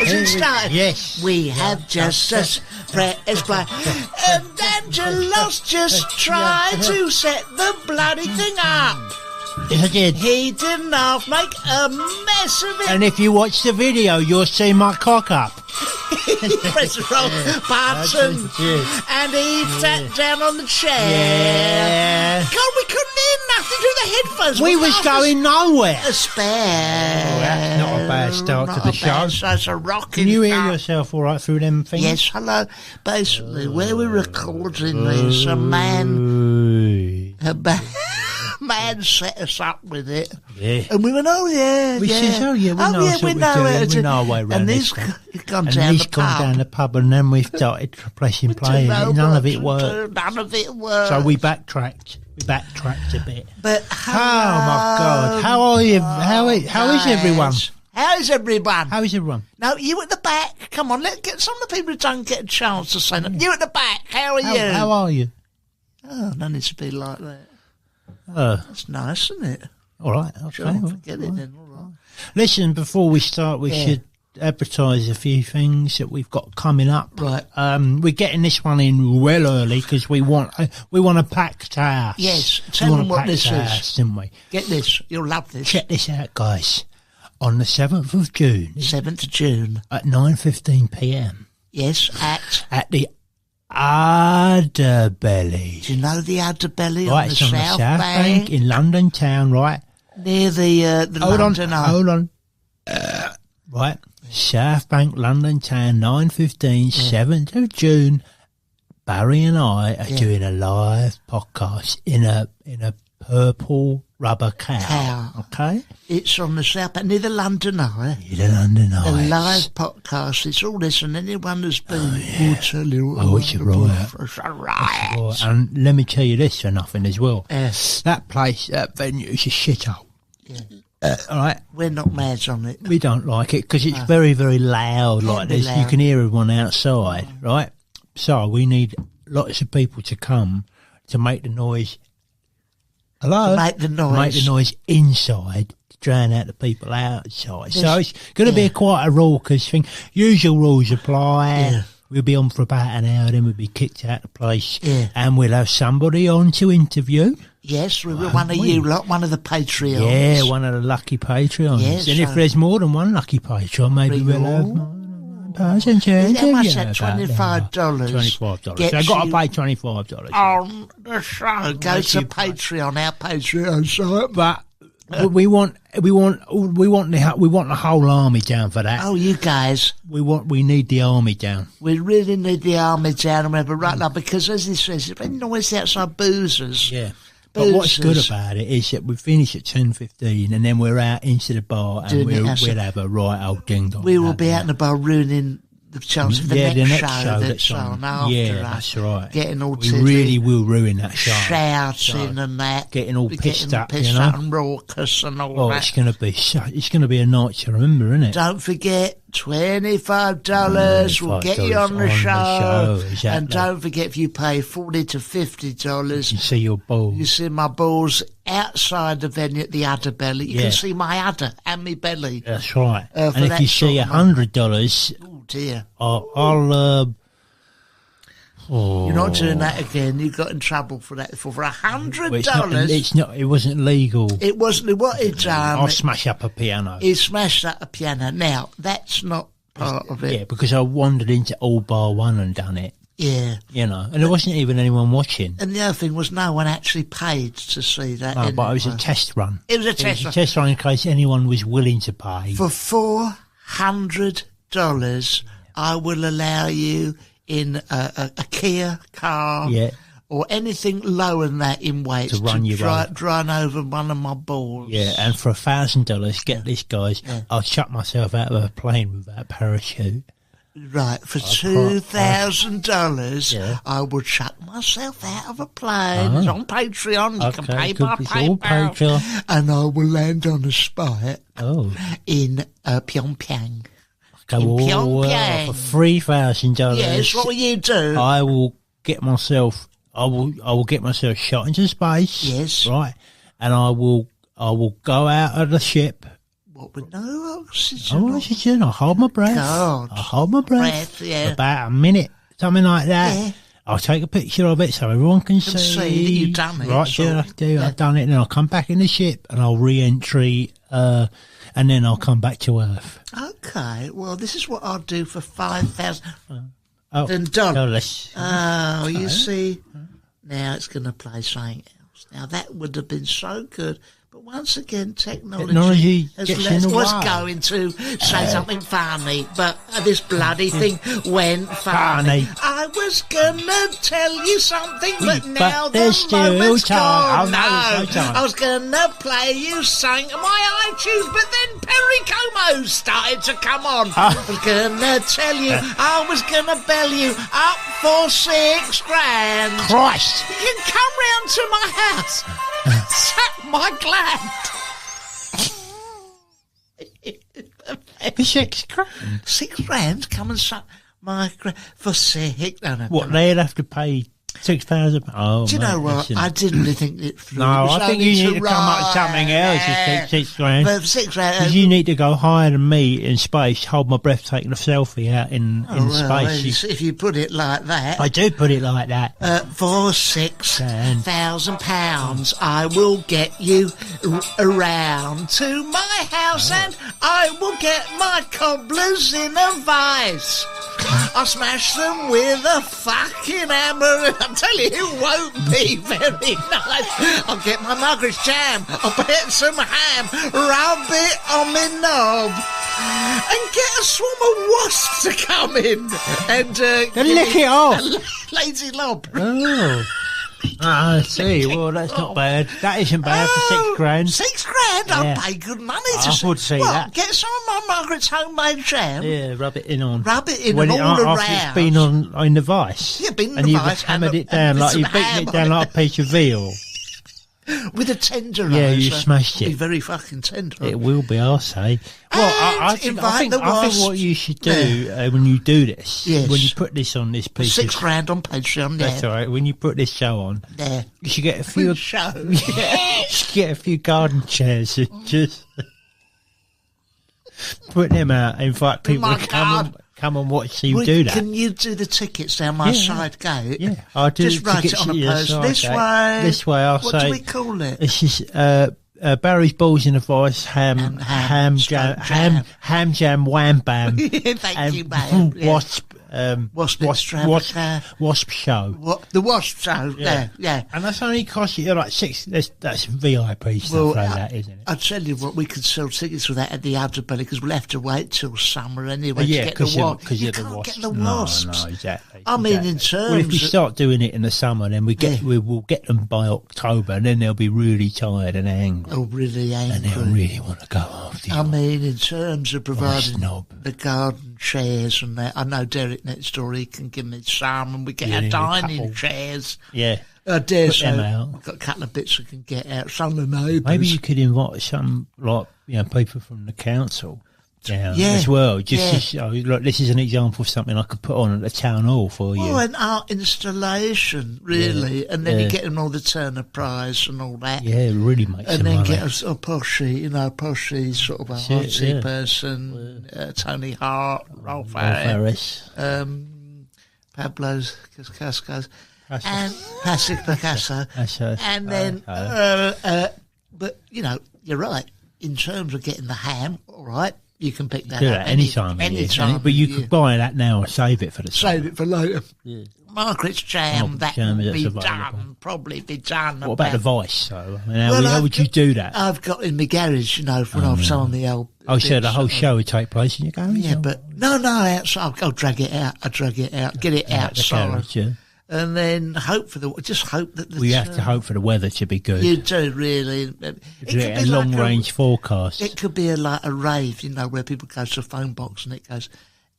hasn't started. Yes. We have just press play. And Angelos just tried to set the bloody thing up. Yes, I did. He didn't half make a mess of it. And if you watch the video, you'll see my cock up. He pressed the wrong button. And he sat down on the chair. Yeah. God, we couldn't hear nothing through the headphones. We was going nowhere. A spare. Oh, that's not a bad start to the show. That's a rocking. Can you hear yourself all right through them things? Yes, hello. Basically, where we're recording this, a man set us up with it. Yeah. And we went, oh, yeah, we said, oh, yeah, we know what we're doing. We know our way around and this. He's gone down the pub, and then we started pressing play, and none of it worked. None of it worked. So we backtracked. A bit. But oh, my God. How are you? How is everyone? How is everyone? How is everyone? No, you at the back. Come on, let's get some of the people who don't get a chance to say that. You at the back. How are you? How are you? Oh, no need to be like that. That's nice, isn't it? All right. Okay. Sure, forget it then. All right. Listen, before we start, we should advertise a few things that we've got coming up. Right. We're getting this one in well early because we want a packed house. Yes. Tell them what this is. Didn't we? Get this. You'll love this. Check this out, guys. On the 7th of June. 7th of June. At 9:15 p.m. Yes, at the Underbelly. Do you know the Underbelly right, on the South Bank? In London town, right? Near the London Eye. Hold on. Right. South Bank, London town, 9:15, 7th of June. Barry and I are doing a live podcast in a purple rubber cow. Okay? It's on the South Bank, near the London Eye. Near the London Eye. The live podcast. It's all this, and anyone who's been will tell you. It's a riot. It's a riot. And let me tell you this for nothing as well. Yes. That place, that venue is a shithole. Yeah. All right. We're not mad on it. We don't like it because it's very, very loud like this. You can hear everyone outside, right? So we need lots of people to come to make the noise. Hello? To make the noise. Make the noise inside to drown out the people outside. So it's going to be quite a raucous thing. Usual rules apply. Yeah. We'll be on for about an hour, then we'll be kicked out of the place. Yeah. And we'll have somebody on to interview. Yes, we were one of you lot, one of the Patreons. Yeah, one of the lucky Patreons. Yes, and if there's more than one lucky Patreon, maybe we'll have person to interview. How much that $25? $25. So I've got to pay $25. On the show. Go to Patreon, our Patreon site. But we want the whole army down for that. Oh, you guys. We need the army down. We really need the army down, remember, right now, because as he says, it's been noise outside boozers. Yeah. But what's good about it is that we finish at 10:15 and then we're out into the bar and we'll have a right old ding dong. We will be out in the bar ruining the chance of the next show that's on after us. That's right. Getting all we really will ruin that show. Shouting and that. Getting all pissed up, and raucous and all that. It's going to be a night to remember, isn't it? Don't forget, $25 will get you on the show. Exactly. And don't forget, if you pay $40 to $50, you see your balls. You see my balls outside the venue at the Underbelly. You can see my udder and my belly. That's right. And if you see $100, oh dear, I'll you're not doing that again. You got in trouble for that for $100. It wasn't legal. It wasn't. What he done? I'll smash up a piano. He smashed up a piano. Now that's not part of it. Yeah, because I wandered into all bar one and done it. Yeah. And there wasn't even anyone watching. And the other thing was no one actually paid to see that. No, but it was a test run. It was a test run. A test run in case anyone was willing to pay. For $400, I will allow you in a Kia car or anything lower than that in weight to run over one of my balls. Yeah, and for $1,000, get this, guys, I'll chuck myself out of a plane without a parachute. Right, for $2,000, I will chuck myself out of a plane. It's on Patreon. You can pay by PayPal. And I will land on a spike in Pyongyang. For $3,000. Yes, what will you do? I will get myself shot into space. Yes. Right. And I will go out of the ship What with no oxygen? No oxygen. I hold my breath. God. I hold my breath. Yeah. About a minute, something like that. Yeah. I'll take a picture of it so everyone can see that you've done it. Right, yeah, I do. Yeah. I've done it, and then I'll come back in the ship and I'll re-entry, and then I'll come back to Earth. Okay. Well, this is what I'll do for $5,000. $5,000. Oh, okay. You see, now it's going to play something else. Now that would have been so good. But once again, technology has was going to say something funny, but this bloody thing went funny. I was going to tell you something, but now the moment's gone. I was going to play you something on my iTunes, but then Perry Como started to come on. I was going to tell you, I was going to bell you up for $6,000. Christ! You can come round to my house. Suck my gland. $6,000. $6,000? Come and suck my gland for $6,000. What, they'd have to pay $6,000? Oh, do you know what? I didn't think it through. No, I think you need to come up with something else. $6,000. But $6,000. Because you need to go higher than me in space, hold my breath, taking a selfie out in space. If you put it like that. I do put it like that. For £6,000, I will get you around to my house and I will get my cobblers in a vice. I'll smash them with a fucking hammer. I'm telling you, it won't be very nice. I'll get my Margaret's jam. I'll put some ham, rub it on my knob, and get a swarm of wasps to come in and lick it off. Lazy lob. Oh. I see. Well, that's not bad. That isn't bad for $6,000. $6,000? I'll pay good money to I would see that. Get some of my Margaret's homemade jam. Yeah, rub it in on. Rub it in and all around. After it's been on the vice. Yeah, been on and the you've vice. hammered it down like you've beaten it down like a piece of veal. With a tenderizer. Yeah, you smashed it. It'll be very fucking tender. It will be, I'll say. Well, I think what you should do when you do this, when you put this on this piece $6,000 on Patreon, That's all right. When you put this show on, you should get a few... You should get a few garden chairs and just put them out, invite people to come and watch you do that. Can you do the tickets down my side gate? Yeah, I'll do just write it on a post. This way, I'll say. What do we call it? This is Barry's balls in a vice, ham jam, wham bam. Thank you, mate. Wasp show. The wasp show. Yeah. And that's only cost you like $6. That's VIP stuff like that, isn't it? I'll tell you what, we could sell tickets for that at the Underbelly because we'll have to wait till summer anyway to get the wasps. You can't get the wasps. No, exactly. I mean, in terms. Well, if we start doing it in the summer, then we will get them by October, and then they'll be really tired and angry. Oh, really angry. And they'll really want to go after you. I mean, in terms of providing the garden chairs and that, I know Derek next door, he can give me some, and we get our dining chairs. Yeah. I dare say we've got a couple of bits we can get out. Some of the neighbours. Maybe you could invite some, people from the council down as well. Just to show, look, this is an example of something I could put on at the town hall for you. Oh, an art installation, really. And then you get them all the Turner Prize and all that. Yeah, it really makes and then money. Get a poshy, sort of a artsy person. Tony Hart, Rolf Harris. Pablo Cascas. And Patrick Picasso. And then, but, you're right. In terms of getting the ham, all right, you can pick that up any time. But you could buy that now and save it for the summer. Save it for later. Yeah. Margaret's jam, probably be done. What about the vice, though? How would you do that? I've got in my garage, from some of the old... So the whole show would take place in your garage? Yeah, but... No, outside. I'll drag it out. Get it outside. The garage, and then hope that you have to hope for the weather to be good. You do, really. It could be a long-range forecast. It could be like a rave, where people go to a phone box and it goes,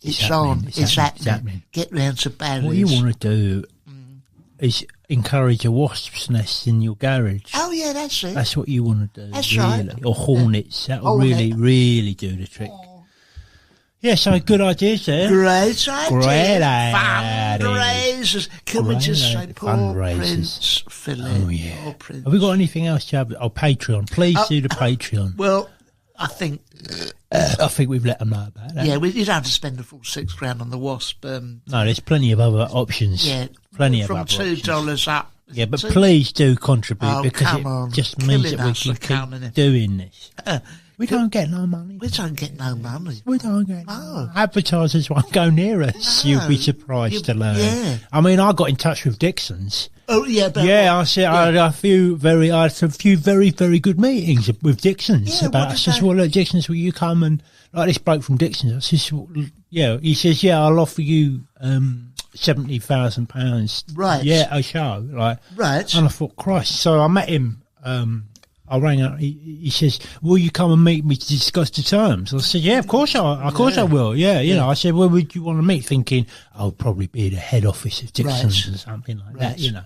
it's happening. Get round to Barry's. What you want to do is encourage a wasp's nest in your garage. Oh, yeah, that's it. That's what you want to do. That's really. right. Or hornets. That will really do the trick. Yeah, so good ideas there. Great idea. Fundraisers. Can we just say poor Prince Philip? Oh, yeah. Have we got anything else, Chab? Oh, Patreon. Please do the Patreon. Well, I think we've let them know about that. Yeah, you don't have to spend the full £6,000 on the Wasp. No, there's plenty of other options. Yeah, plenty from of other $2 up. Yeah, but please do contribute because it just means that we can keep doing this. We don't get no money. We don't get no money. We don't get no. Advertisers won't go near us. No. You'll be surprised to learn. Yeah. I mean, I got in touch with Dixon's. Oh yeah, I said I had a few very very good meetings with Dixon's about. I says, well, look, Dixon's, will you come and like this bloke from Dixon's? I says, well, yeah. He says, yeah, I'll offer you £70,000. Right. Yeah, a show. Right. Right. And I thought, Christ. So I met him. I rang up. He says, "Will you come and meet me to discuss the terms?" I said, "Yeah, of course I will." Yeah, you know. I said, "Where would you want to meet?" Thinking, "I'll probably be the head office of Dixon's or something like that." You know,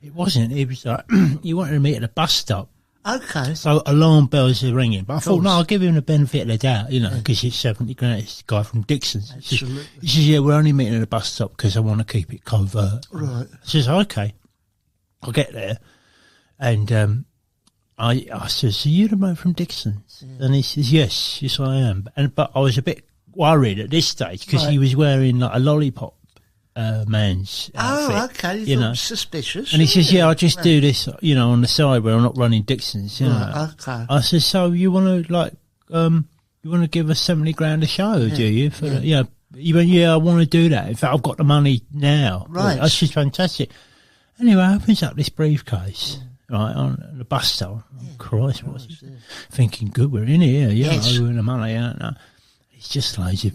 it wasn't. It was like you wanted to meet at a bus stop. Okay. So alarm bells are ringing, but I thought, no, I'll give him the benefit of the doubt, you know, because it's 70 grand. It's the guy from Dixon's. Absolutely. He says, "Yeah, we're only meeting at a bus stop because I want to keep it covert." Right. I says, "Okay." I'll get there, and I says, "Are you the man from Dixon's?" Yeah. And he says, yes, I am. But I was a bit worried at this stage because he was wearing like a lollipop man's outfit. Oh, okay. You know, suspicious. And he says, "Yeah, I just do this, you know, on the side where I'm not running Dixon's." You know. Okay. I says, "So you want to you want to give us 70 grand a show, do you?" For you know, he went, "Yeah, I want to do that. In fact, I've got the money now." Right. That's just fantastic. Anyway, opens up this briefcase. Right, on the bus stop. Oh, Christ, what's he thinking? Good, we're in here, you know, we're in the money, aren't we? It's just loads of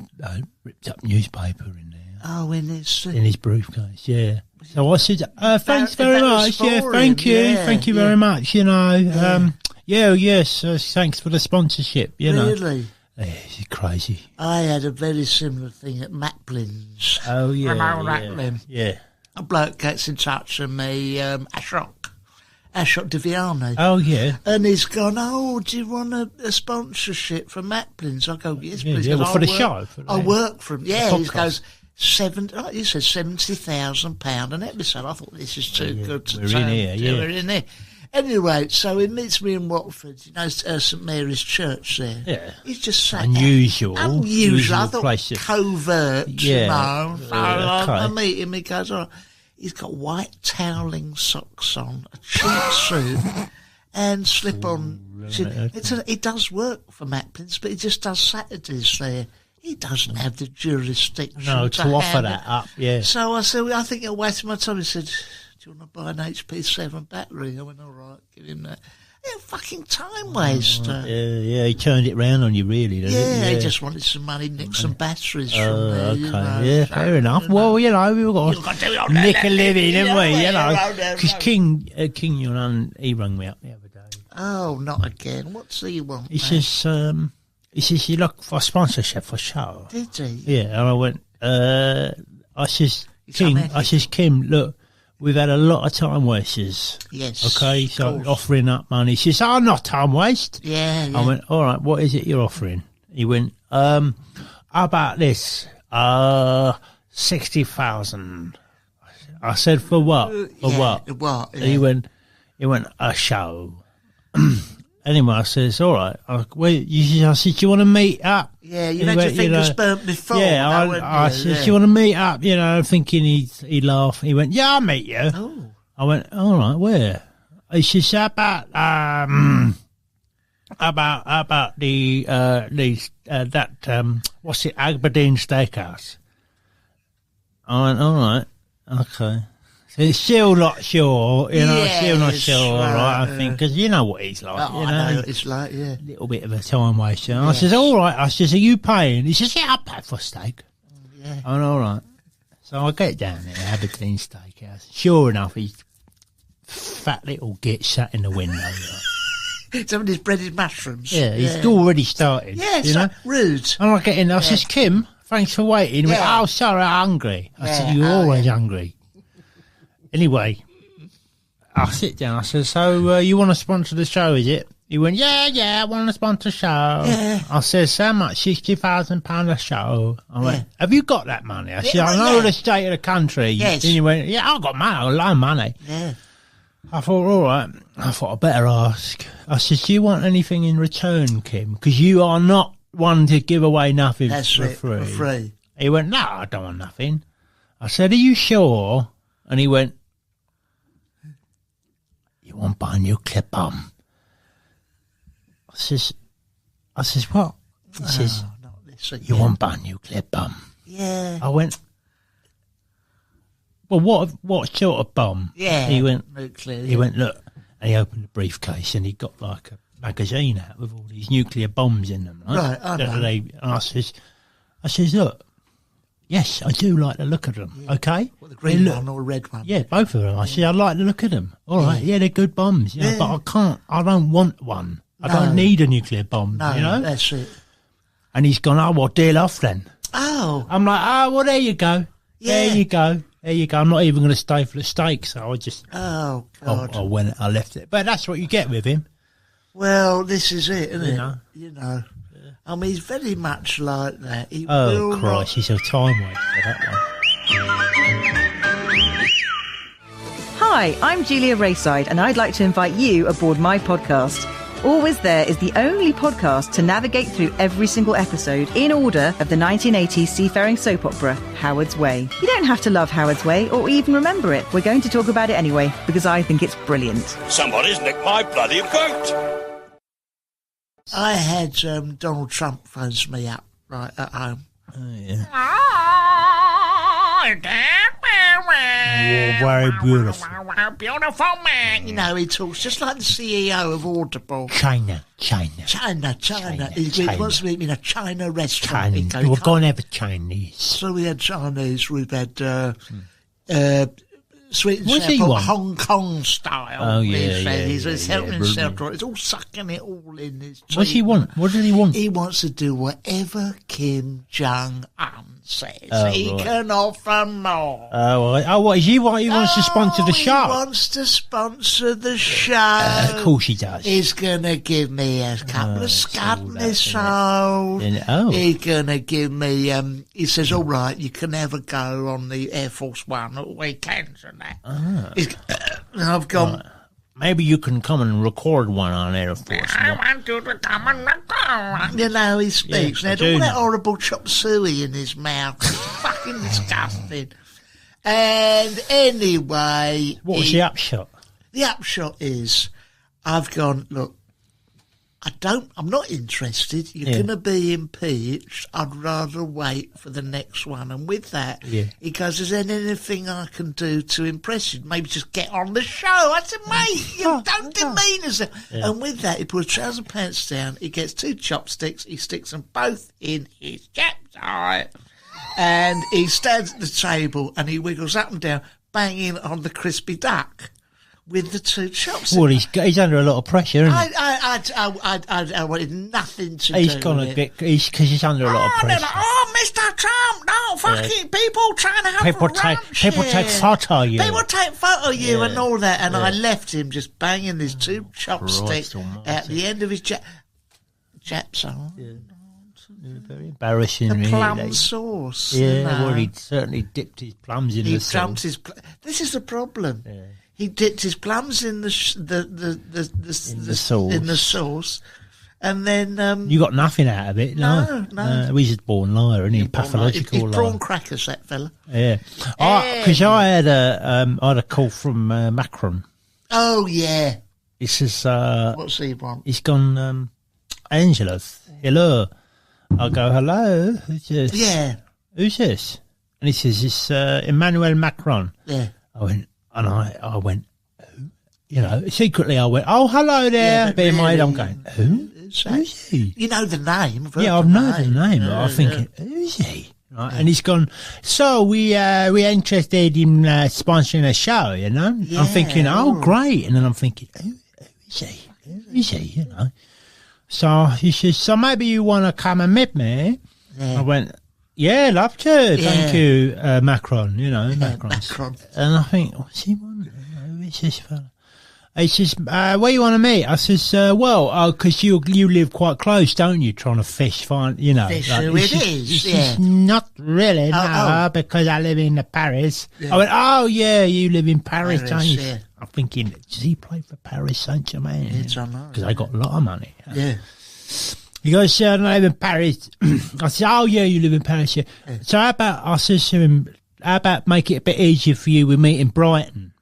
ripped up newspaper in there. Oh, in his briefcase, yeah. So I said, thanks very much, thank you very much, you know. Yes, thanks for the sponsorship, you know. Really? Yeah, it's crazy. I had a very similar thing at Maplin's. Oh, yeah. Maplin. Yeah. A bloke gets in touch with me, Ashok Deviani. Oh, yeah. And he's gone, "Oh, do you want a sponsorship for Maplin's?" I go, "Yes, please." Yeah, well, for the show. I work for him. Yeah, he goes, he said £70,000 an episode. I thought, this is too good to We're in here, yeah. We're in here. Anyway, so he meets me in Watford, you know, St Mary's Church there. Yeah. He's just sat Unusual. I thought covert, you know. So I okay. meet him, he goes, "Oh." He's got white toweling socks on, a cheap suit, and slip-on. He does work for Maplin's, but he just does Saturdays there. He doesn't have the jurisdiction to offer that up, yeah. So I said, "I think you're wasting my time." He said, "Do you want to buy an HP 7 battery?" I went, "All right, give him that." Yeah, fucking time waster. Yeah, he turned it round on you, really, didn't he? He just wanted some money, nick some batteries from there. Okay, you know, yeah, fair enough. You know. Well, you know, we've got to nick a living, haven't we? You know, because King, your man, he rang me up the other day. Oh, not again. What's he want? He says, "You look for sponsorship for show." Did he? Yeah, and I went, I says, "Kim, look, we've had a lot of time wasters." Yes. Okay, so offering up money. She says, "Oh, not time waste." Yeah. I went, "All right, what is it you're offering?" He went, "How about this? 60,000. I said, "For what? For what?" What? Yeah. He went, "A show." Anyway, I says, "All right." I said, "Do you want to meet up?" Yeah, you had your fingers burnt before. Yeah, I said, "Do you want to meet up?" You know, thinking he'd laugh. He went, "Yeah, I'll meet you." Oh. I went, "All right, where?" He says, about what's it, Aberdeen Steakhouse. I went, "All right, okay." So it's still not sure, you know, right, I think, because you know what he's like, you know. I know what it's like, yeah. A little bit of a time waster. And I says, "All right." I says, "Are you paying?" He says, "Yeah, I'll pay for steak." Yeah. I went, "All right." So I get down there, Aberdeen Steakhouse. Sure enough, he's fat little git sat in the window. Like. Somebody's breaded mushrooms. Yeah, he's already started. Yeah, it's you know? like rude. And I get in there, I says, "Kim, thanks for waiting." He went, "Oh, sorry, I'm hungry." I said, "You're always hungry." Anyway, I sit down. I said, "So you want to sponsor the show, is it?" He went, Yeah, I want to sponsor the show. Yeah. I said, "How much? £60,000 a show." I went, "Have you got that money?" I said, "I know the state of the country." Yes. And he went, "Yeah, I've got money. I've got a lot of money." Yeah. I thought, all right. I thought I'd better ask. I said, do you want anything in return, Kim? Because you are not one to give away nothing for free. He went, no, I don't want nothing. I said, are you sure? And he went, you want to buy a nuclear bomb? I says, what? He says, you want to buy a nuclear bomb? Yeah. I went, well, what sort of bomb? Yeah. He went, nuclear. He went, look, and he opened the briefcase and he got like a magazine out with all these nuclear bombs in them. Right. I know. I says, look, yes, I do like the look of them. Yeah. Okay. What, the green one or red one? Yeah, both of them. I said, I like the look of them. All right. Yeah, they're good bombs. You know, but I don't want one. I don't need a nuclear bomb. No, you know? That's it. And he's gone, oh, well, deal off then. Oh. I'm like, oh, well, there you go. Yeah. There you go. I'm not even going to stay for the steak, so I just... Oh, God. I left it. But that's what you get with him. Well, this is it, isn't it? You know. Yeah. I mean, he's very much like that. Christ, he's a time waster, that one. Hi, I'm Julia Rayside, and I'd like to invite you aboard my podcast. Always There is the only podcast to navigate through every single episode in order of the 1980s seafaring soap opera, Howard's Way. You don't have to love Howard's Way or even remember it. We're going to talk about it anyway, because I think it's brilliant. Somebody's nicked my bloody coat. I had Donald Trump phones me up right at home. Oh, yeah. You're very beautiful. Beautiful man. You know, he talks just like the CEO of Audible. China. He wants to meet me in a China restaurant. We're going to have a Chinese. So we had Chinese. We've had sweet and sour Hong Kong style. Oh, yeah. He's helping himself. He's all sucking it all in his teeth. What does he want? What does he want? He wants to do whatever Kim Jong-un says. He can offer more. What is he want? He wants to sponsor the show. He wants to sponsor the show. Of course he does. He's going to give me a couple of Scud missiles. He's going to give me, he says, all right, you can never go on the Air Force One at weekends and that. And I've gone... Right. Maybe you can come and record one on Air Force. I want you to come and record. You know, he speaks. Yes, all that horrible chop suey in his mouth. It's fucking disgusting. And anyway... What was the upshot? The upshot is, I've gone, look, I'm not interested. You're going to be impeached. I'd rather wait for the next one. And with that, he goes, is there anything I can do to impress you? Maybe just get on the show. I said, mate, you don't demean yourself. Yeah. And with that, he pulls trouser pants down. He gets 2 chopsticks. He sticks them both in his chap's eye. And he stands at the table and he wiggles up and down, banging on the crispy duck. With the 2 chopsticks. Well, he's under a lot of pressure, isn't he? I wanted nothing to do with it. Because he's under a lot of pressure. Mr. Trump, no, fucking people trying to have people take photo of you. People take photo of you and all that. And I left him just banging his 2 chopsticks at the end of his Jap's arm. Yeah. Very embarrassing, the plum sauce. Yeah, well, he certainly dipped his plums in the sauce. This is the problem. Yeah. He dipped his plums in the sauce, and then you got nothing out of it. No. He's just born liar, isn't he? Pathological liar. He's prawn crackers, that fella. Yeah, because I had a call from Macron. Oh yeah. He says, "What's he want?" He's gone, Angelos. Hello. I go, hello. Who's this? Yeah. Who's this? And he says, it's Emmanuel Macron. Yeah. I went, who? You know, secretly I went, oh, hello there. Yeah, but in my head I'm going, who's he? You know the name. Yeah, I've known the name, but I'm thinking, who's he? Right, and he's gone, so we're interested in sponsoring a show, you know? Yeah, I'm thinking, oh, great. And then I'm thinking, who is he? Who is he, you know? So he says, so maybe you want to come and meet me? Yeah. I went, yeah, love to. Thank you, Macron, you know, Macron. And I think, what's he want? Who is this fella? He says, where you want to meet? I says, because you live quite close, don't you? Trying to fish, Fish, not really, because I live in Paris. Yeah. I went, oh, yeah, you live in Paris, don't you? Yeah. I'm thinking, does he play for Paris Saint-Germain? Yes, I know. Because they got a lot of money. Yeah. He goes, I live in Paris. I said, oh, yeah, you live in Paris, yeah. So I says to him, how about make it a bit easier for you with meeting Brighton?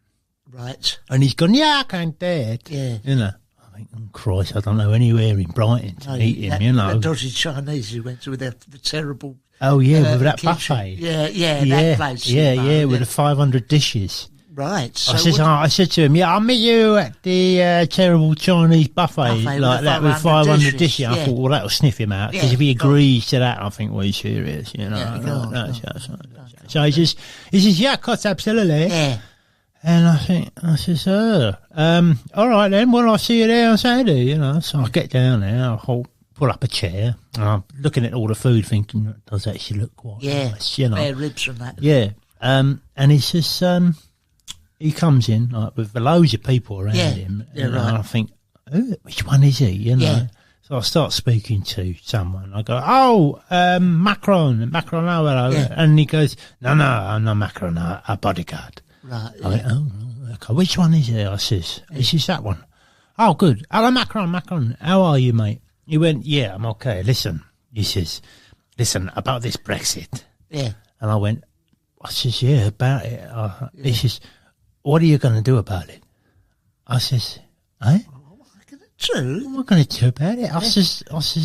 Right. And he's gone, yeah, I can do it. Yeah. You know, I think, oh, Christ, I don't know anywhere in Brighton to meet him, you know. That dodgy Chinese who went to with the terrible... Oh, yeah, with that kitchen. buffet. Yeah, that place. Yeah, with the 500 dishes. Right. So I said to him, yeah, I'll meet you at the terrible Chinese buffet like that with 500 dishes. I thought, well, that'll sniff him out, because if he agrees to that, I think, well, he's serious, you know. So he says, yeah, of course, absolutely. Yeah. And I says, all right then, well, I'll see you there on Saturday, you know. So I get down there, I'll pull up a chair, and I'm looking at all the food thinking, it does actually look quite nice, you know. Bare ribs and that. Yeah. And he says, he comes in like, with loads of people around him. Yeah, right. And I think, which one is he, you know? Yeah. So I start speaking to someone. I go, Macron, hello. Yeah. And he goes, no, I'm not Macron, a bodyguard. Right. I went, okay. Which one is it? I says, this is that one. Oh, good. Hello, Macron. How are you, mate? He went, yeah, I'm okay. Listen, he says, about this Brexit. Yeah. And I says, yeah, about it. He says, what are you going to do about it? I says, eh? What am I going to do about it? I says,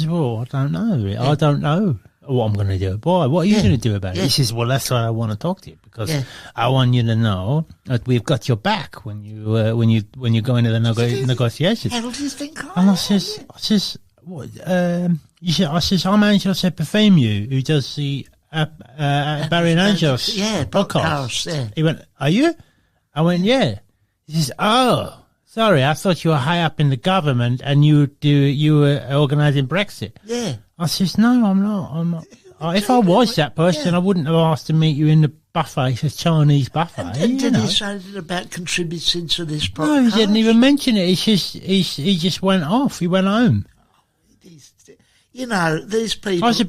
well, I don't know. Yeah. I don't know what I'm going to do. Boy, what are you going to do about it? He says, well, that's why I want to talk to you, because I want you to know that we've got your back when you go into the negotiations. How do you think? And I says, what? I says, I'm Angelos Epifemiou, who does the Barry and Angelos podcast. Yeah. He went, are you? I went, yeah. He says, oh, sorry, I thought you were high up in the government and you were organising Brexit. Yeah. I says, no, I'm not. If I was that person, I wouldn't have asked to meet you in the buffet, the Chinese buffet. And did he say anything about contributing to this podcast? No, he didn't even mention it. He just went off. He went home. You know, these people... I was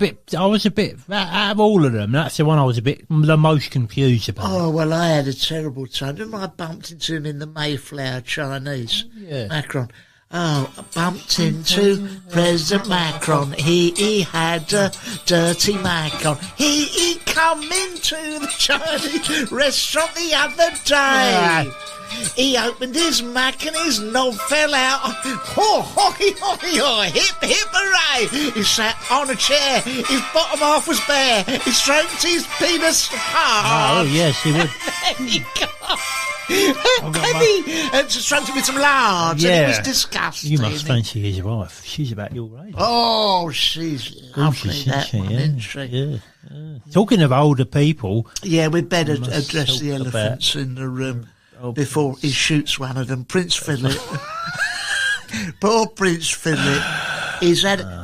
a bit, out of all of them, that's the one I was the most confused about. Oh, well, I had a terrible time. Remember I bumped into him in the Mayflower Chinese? Yeah. Macron. Oh, I bumped into President Macron. He had a dirty Macron. He come into the Chinese restaurant the other day. Yeah. He opened his Mac and his knob fell out. Hip, hip, hooray. He sat on a chair. His bottom half was bare. He stroked his penis hard. Oh, yes, he would. And he got... and stroked it with some lard. Yeah. And it was disgusting. You must fancy his wife. She's about your age. Oh, she's lovely, isn't she? Yeah. Talking of older people... Yeah, we'd better address the elephants in the room. Before he shoots one of them, Prince Philip. Poor Prince Philip.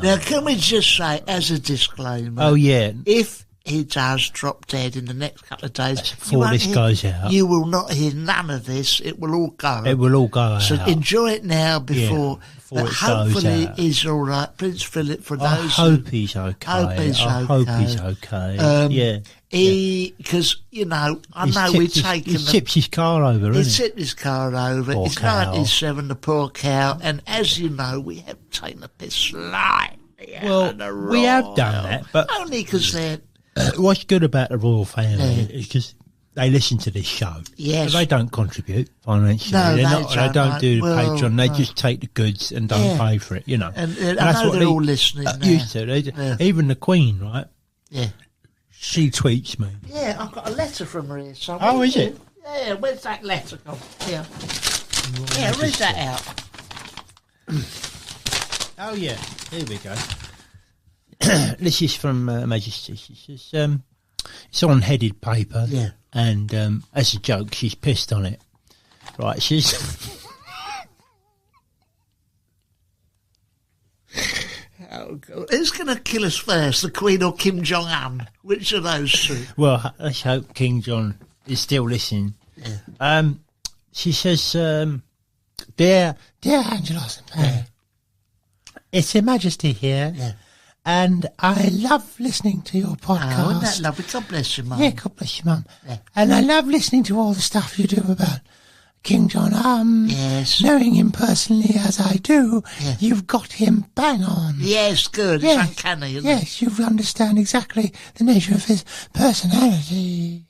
Now, can we just say, as a disclaimer... Oh, yeah. If he does drop dead in the next couple of days... Before this goes out. You will not hear none of this. It will all go. It will all go out. So enjoy it now before it hopefully he's all right. Prince Philip, for those... I hope he's okay. I hope he's okay. Because, you know, we've taken... He tipped his car over, He tipped his car over. Poor It's cow. 97, the poor cow. And as you know, we have taken a piss slightly out of the royal. We have done that, but... Only because they're... what's good about the royal family is just they listen to this show. Yes. They don't contribute financially. No, they don't do the Patreon. They just take the goods and don't pay for it, you know. And I know they're all listening now. Used to. Even the Queen, right? Yeah. She tweets me. Yeah, I've got a letter from her here somewhere. Oh, is it? Yeah, where's that letter gone? Here. Yeah, read that out. Oh, yeah. Here we go. This is from Majesty. She says, it's on headed paper. Yeah. And as a joke, she's pissed on it. Right, she's... Oh, God. Who's going to kill us first, the Queen or Kim Jong-un? Which of those two? Well, let's hope King John is still listening. Yeah. She says, Dear Angelos and Perry, it's Her Majesty here. Yeah. And I love listening to your podcast. Oh, isn't that lovely? God bless you, Mum. Yeah, God bless you, Mum. Yeah. And I love listening to all the stuff you do about King John. Yes. Knowing him personally as I do, Yeah. you've got him bang on. Yes, good. Yes. It's uncanny, isn't it? Yes, you understand exactly the nature of his personality.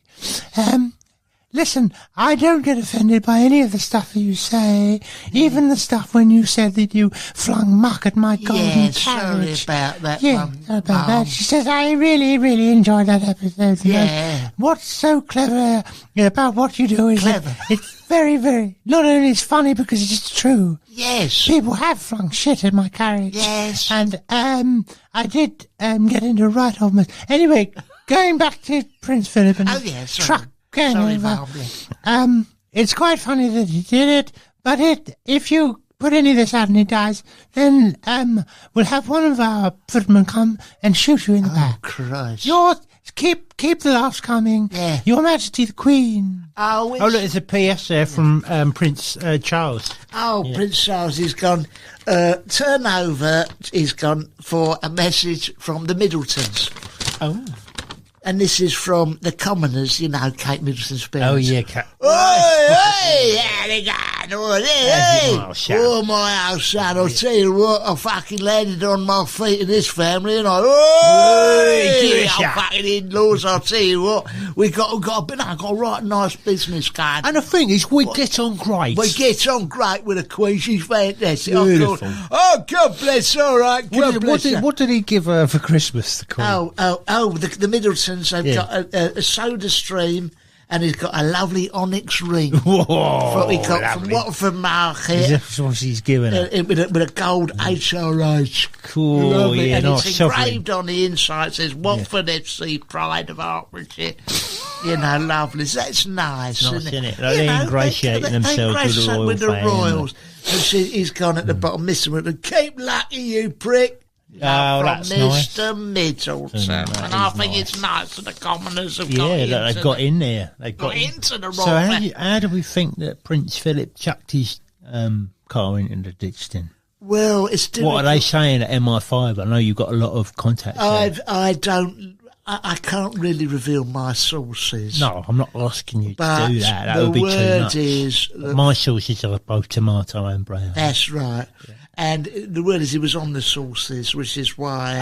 Listen, I don't get offended by any of the stuff that you say, even the stuff when you said that you flung muck at my golden carriage. Sorry about that, Yeah, Mum. sorry about that. She says, I really, really enjoyed that episode. Yeah. What's so clever about what you do is that Clever. it's very, very, not only is funny because it's true. Yes. People have flung shit at my carriage. Yes. And I did get into a right-off mess. Anyway, going back to Prince Philip and Oh, yeah, sorry. truck going Sorry, over. Mum. It's quite funny that he did it, but if you put any of this out and he dies, then we'll have one of our footmen come and shoot you in the back. Christ. Keep the laughs coming. Yeah. Your Majesty the Queen. Oh, Oh, look, there's a PS there from Prince Charles. Prince Charles has gone, turn over, he's gone for a message from the Middletons. Oh. And this is from the commoners, you know, Kate Middleton's parents. Oh, yeah, Cat. Hey, how they going? Hey, my old son. oh, my old son, I'll tell you what, I fucking landed on my feet in this family, and I, give hey, us that. fucking in-laws, I'll tell you what, I've got a right nice business going. And the thing is, we get on great. We get on great with the Queen. She's fantastic. Beautiful. Oh, God bless. All right. God bless. her. What did he give her for Christmas, the Queen? The Middletons have got a soda stream, and he's got a lovely onyx ring. Whoa, He got lovely. from Watford Market. That's what she's giving her. With a gold HRH. Cool, Lovely. yeah, and nice it's sovereign. engraved on the inside. It says Watford FC, Pride of Hertfordshire. You know, lovely. That's nice, isn't isn't it? it? Like they ingratiate themselves with the royal family. Royals. And he's gone at the bottom, Mr. Middleton. Keep lucky, you prick. Oh, From that's Mr. nice. Middleton. That And I is think nice. it's nice that the commoners have Yeah, got that they've got in there. They've got into the So royal how do we think that Prince Philip chucked his car into the ditch then? Well, it's difficult. What are they saying at MI5? I know you've got a lot of contacts there. I can't really reveal my sources. No, I'm not asking you But to do that. That the would be too word much. is But my sources are both tomato and brown. That's right. Yeah. And the word is he was on the sources, which is why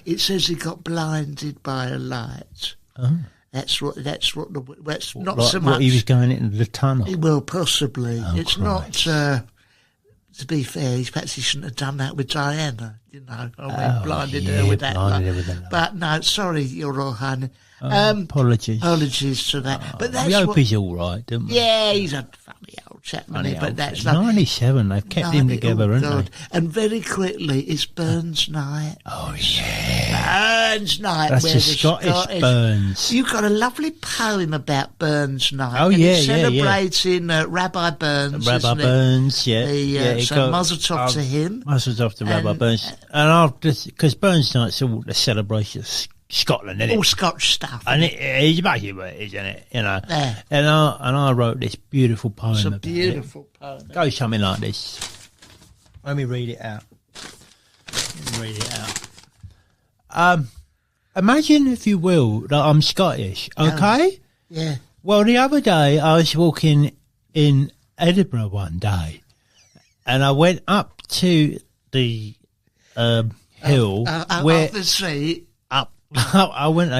it says he got blinded by a light. Oh. That's not Like so much. what, he was going into the tunnel. Well, possibly. Oh, it's Christ. not. To be fair, perhaps he shouldn't have done that with Diana. You know, blinded her with that light. But no, sorry, Your Royal Highness. Apologies. Apologies to that. But that's we hope he's all right, don't we? Yeah, he's a funny old chap, but that's 97. They've kept him together, haven't they? And very quickly, it's Burns Night. Oh yeah, Burns Night. that's where the Scottish Burns. You've got a lovely poem about Burns Night. Oh, and yeah, it's yeah, yeah. celebrating Rabbi Burns. Rabbi isn't it? Burns, yeah. So mazel tov to him. Mazel tov to Rabbi Burns. And I'll just, because Burns Night's all the celebration of Scotland, isn't it? All Scotch stuff. And it's basically what it is, isn't it? You know. Yeah. And I wrote this beautiful poem. It's a about beautiful it. poem. Goes something like this. Let me read it out. Imagine, if you will, that I'm Scottish, okay? Yeah. Well, the other day I was walking in Edinburgh one day, and I went up to the hill where Up the street. I went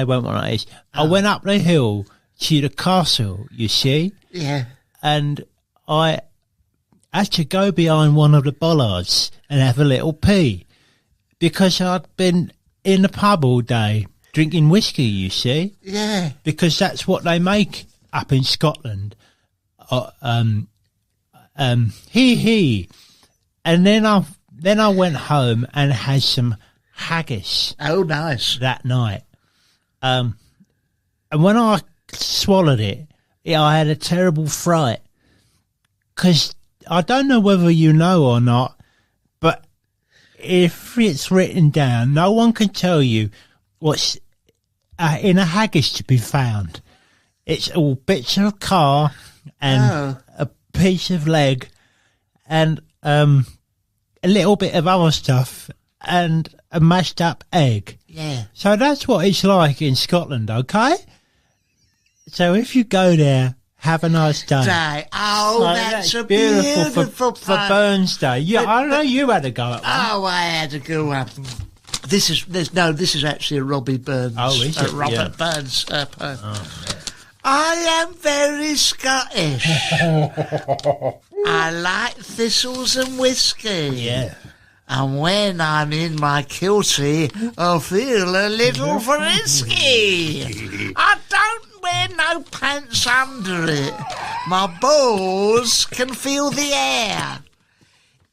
up the hill to the castle, you see, Yeah. and I had to go behind one of the bollards and have a little pee because I'd been in the pub all day drinking whiskey, you see. Yeah. Because that's what they make up in Scotland. He. And then I went home and had some haggis. Oh, nice. That night. And when I swallowed it, I had a terrible fright. Because I don't know whether you know or not, but if it's written down, no one can tell you what's in a haggis to be found. It's all bits of car and piece of leg and a little bit of other stuff and a mashed up egg. Yeah. So that's what it's like in Scotland, okay? So if you go there, have a nice day. Oh, that's a beautiful for Burns Day. Yeah, I know you had a go at one. Oh, I had a go at This is actually a Robbie Burns. Oh, is it? Robert Burns poem. I am very Scottish. I like thistles and whiskey. Yeah. And when I'm in my kiltie, I feel a little frisky. I don't wear no pants under it. My balls can feel the air.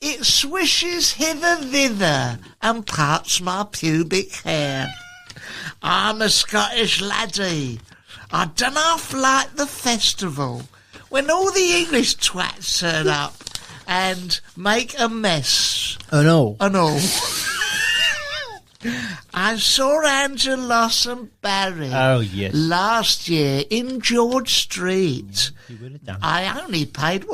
It swishes hither-thither and parts my pubic hair. I'm a Scottish laddie. I don't half like the festival when all the English twats turn up and make a mess. And all. I saw Angelos and Barry last year in George Street. You would have done. I only paid,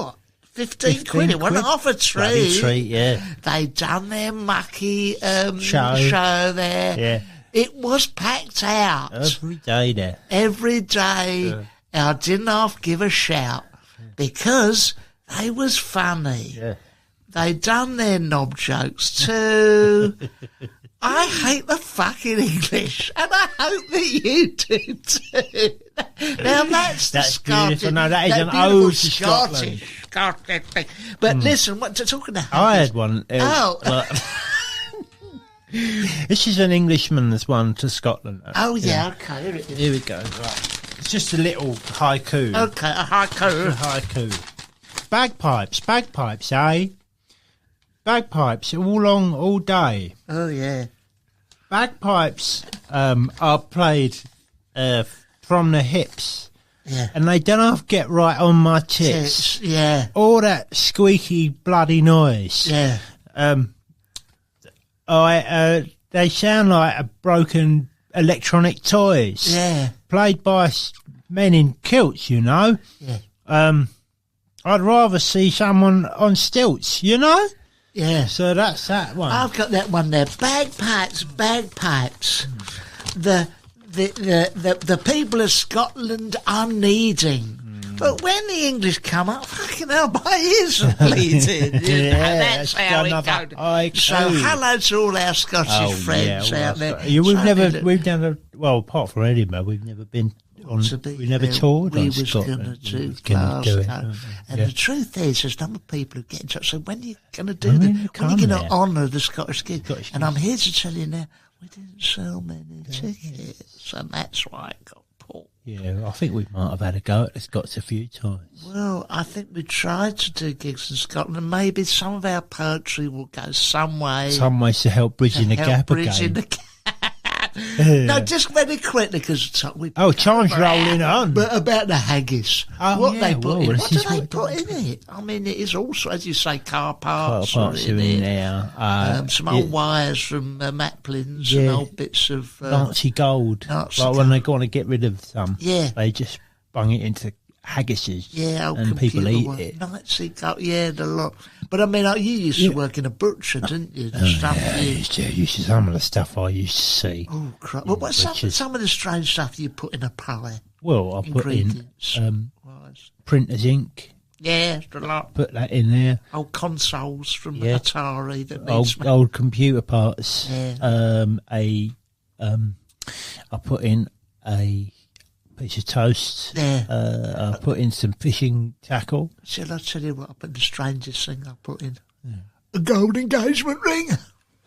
15 quid. It wasn't off a treat. Yeah. They done their mucky show there. Yeah. It was packed out. Every day there. Every day. I didn't half give a shout because they was funny. Yeah. They done their knob jokes too. I hate the fucking English, and I hope that you do too. Now that's the Scottish. Beautiful. No, that is an ode to Scotland. Scottish thing. But listen, what to talking about? I had one. This is an Englishman's one to Scotland. Oh yeah, okay. Here it is. Here we go. Right. It's just a little haiku. Okay, a haiku. Bagpipes, eh? Bagpipes all day. Oh yeah. Bagpipes are played from the hips. Yeah. And they don't have to get right on my tits. Yeah. All that squeaky bloody noise. Yeah. They sound like a broken electronic toys. Yeah. Played by men in kilts, you know. Yeah. I'd rather see someone on stilts, you know. Yeah. So that's that one. I've got that one there. Bagpipes. The people of Scotland are needing. But when the English come up, fucking hell, my ears are bleeding. That's how it goes. So hello to all our Scottish friends out there. We've never, apart from Edinburgh, we've never been on. We never toured on Scotland. We was going to do it. And the truth is, there's a number of people who get in touch. So when are you going to do when are you going to honour the Scottish gig? And I'm here to tell you now, we didn't sell many tickets, and that's why it got pulled. Yeah, I think we might have had a go at the Scots a few times. Well, I think we tried to do gigs in Scotland, and maybe some of our poetry will go some way. Some ways to help bridging the gap again. No, just very quickly, because time's rolling on. But about the haggis, what do they put in it? I mean, it is also, as you say, car parts are in there. Some old wires from Maplins and old bits of Nazi gold. When they want to get rid of some, they just bung it into haggises. And people eat it. Nazi gold, the lot. But I mean, you used to work in a butcher, didn't you? Used to. Some of the stuff I used to see. Oh, crap. Well, what's some of the strange stuff you put in a pie? Well, I put in printer's ink. Yeah, a lot. Put that in there. Old consoles from Atari. Old computer parts. Yeah. I put in a piece of toast. Yeah. I put in some fishing tackle. Shall I tell you what I put the strangest thing I put in? Yeah. A gold engagement ring.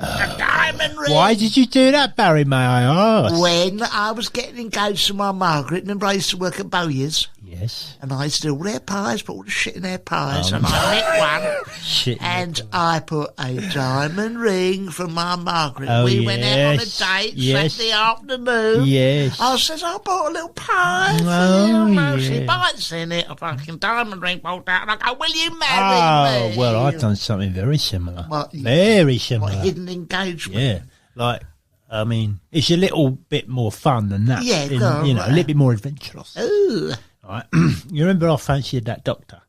A diamond ring. Why did you do that, Barry, may I ask? When I was getting engaged to my Margaret, and I used to work at Bowyer's. Yes. And I used to do all their pies, put all the shit in their pies, and I lit one. And I put a diamond ring from my Margaret. We went out on a date Saturday afternoon. Yes. I says, I bought a little pie. She bites in it, a fucking diamond ring pulled out, and I go, will you marry me? Oh, well, I've done something very similar. Very similar. Hidden engagement. Yeah. Like, I mean, it's a little bit more fun than that. Yeah, a little bit more adventurous. Ooh. Right. You remember I fancied that doctor?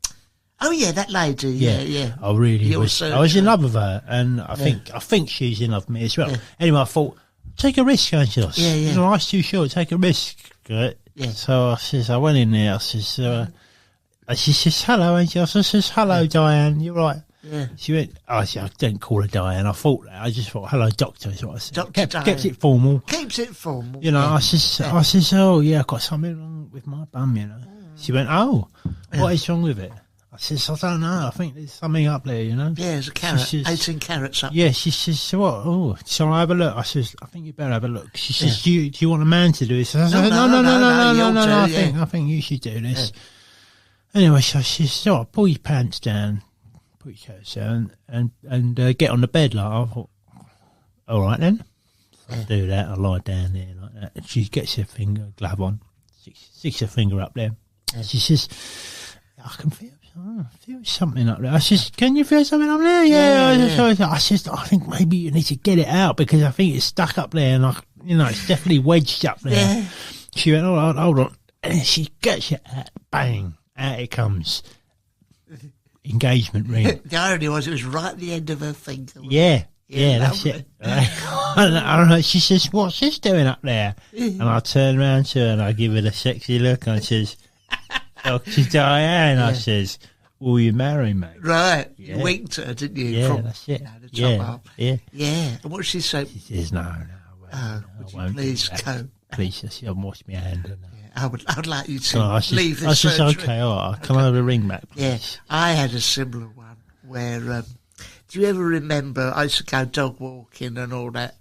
Oh yeah, that lady. Yeah. I really was. I was in love with her, and I think she's in love with me as well. Yeah. Anyway, I thought, take a risk, Angelos. Yeah. Life's too short. Take a risk. Right? Yeah. So I went in there. she says, hello, Angelos. I says, hello, Diane. You're right. Yeah. She went, I didn't call her Diane. I just thought, hello, doctor, is what I said. Dr. Kept it formal. Keeps it formal. You know, I says, oh, yeah, I've got something wrong with my bum, you know. She went, oh, what is wrong with it? I says, I don't know. I think there's something up there, you know. Yeah, there's a carrot. Says, 18 carrots up. Yeah, she says, so what? Oh, shall I have a look? I says, I think you better have a look. She says, do you want a man to do this? I said, no. I think you should do this. Yeah. Anyway, so she says, oh, pull your pants down, put your coats down, and get on the bed. Like, I thought, all right then. So I do that. I lie down there like that. And she gets her glove on, sticks her finger up there. And she says, I can feel something up there. I says, can you feel something up there? Yeah. I says, I think maybe you need to get it out because I think it's stuck up there and it's definitely wedged up there. Yeah. She went, all right, hold on. And she gets it out, bang, out it comes. Engagement ring. The irony was it was right at the end of her finger. Yeah, that's it. I don't know. She says, what's this doing up there? And I turn around to her and I give her a sexy look and I says, Dr. Diane, I says, will you marry me? Right. Yeah. You winked at her, didn't you? Yeah, that's it. The top up. Yeah. And what did she say? She says, no, I won't. Please go. Please, I'll wash my hand. I would like you to leave this surgery. I says, okay, all right. Can I have a ring back, please? Yeah. I had a similar one where, do you ever remember, I used to go dog walking and all that.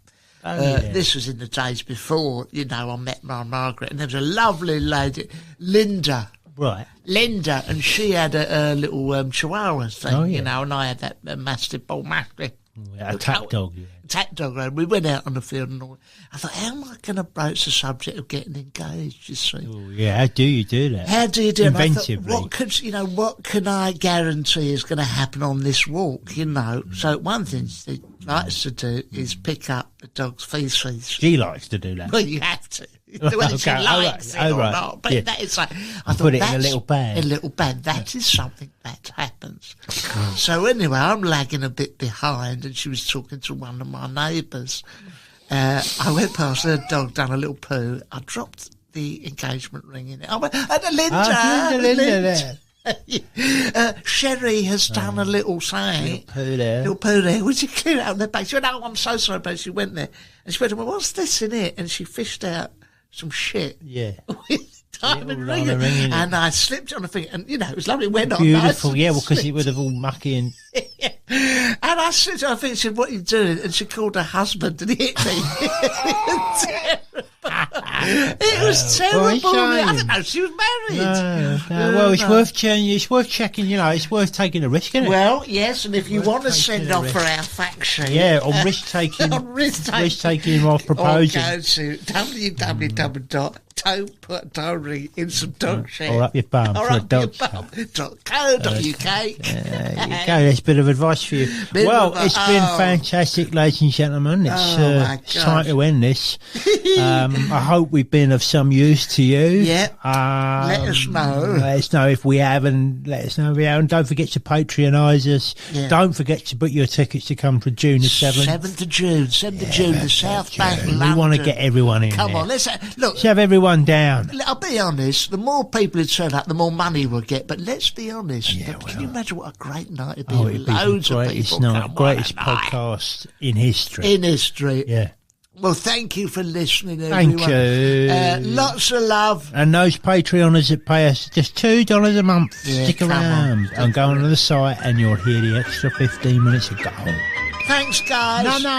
This was in the days before, I met my Margaret, and there was a lovely lady, Linda. Right. Linda, and she had a little Chihuahua thing, and I had that Mastiff Bull Mastiff. Attack dog, Attack dog, and we went out on the field and all. I thought, how am I going to broach the subject of getting engaged, you see? Oh, yeah, how do you do that? How do you do it? Inventively. What can I guarantee is going to happen on this walk, So one thing she likes to do is pick up the dog's feces. She likes to do that? Well, you have to. Whether she likes it or not. But that is like, I thought, put it in a little bag. In a little bag. That is something that happens. So anyway, I'm lagging a bit behind, and she was talking to one of my neighbours. I went past her dog, done a little poo. I dropped the engagement ring in it. I went, Linda there. Sherry has done a little saying. Little poo there. Would you clear it out of the bag? She went, oh, I'm so sorry, but she went there. And she went, well, what's this in it? And she fished out some shit. Yeah. With diamond ring. And I slipped on a finger. And, it was lovely. It went on. Beautiful. Nice, because it would have all mucky and... And I slipped on a finger and said, what are you doing? And she called her husband and he hit me. It was terrible. I didn't know she was married. No. Well, it's worth checking. It's worth checking. It's worth taking a risk, isn't it? Well, yes. And if you want to send off for our fact sheet, on risk taking, risk taking while proposing, go to www. Don't put diary in some dog shit. Or up your bum for a dog .co.uk. There you go. There's a bit of advice for you. It's been fantastic, ladies and gentlemen. It's time to end this. I hope we've been of some use to you. Yeah. Let us know. Let us know if we haven't. Let us know if we haven't. Don't forget to Patreonise us. Yeah. Don't forget to book your tickets to come for June the 7th. 7th of June. 7th of June, the South Bank, London. We want to get everyone in. Come on, let's have everyone down. I'll be honest, the more people who turn up, the more money we'll get. But let's be honest. Can you imagine what a great night it'd be? Loads of people. Greatest podcast in history. In history. Yeah. Well, thank you for listening, everyone. Thank you. Lots of love. And those Patreoners that pay us just $2 a month, stick around and go onto the site and you'll hear the extra 15 minutes of gold. Thanks, guys. No.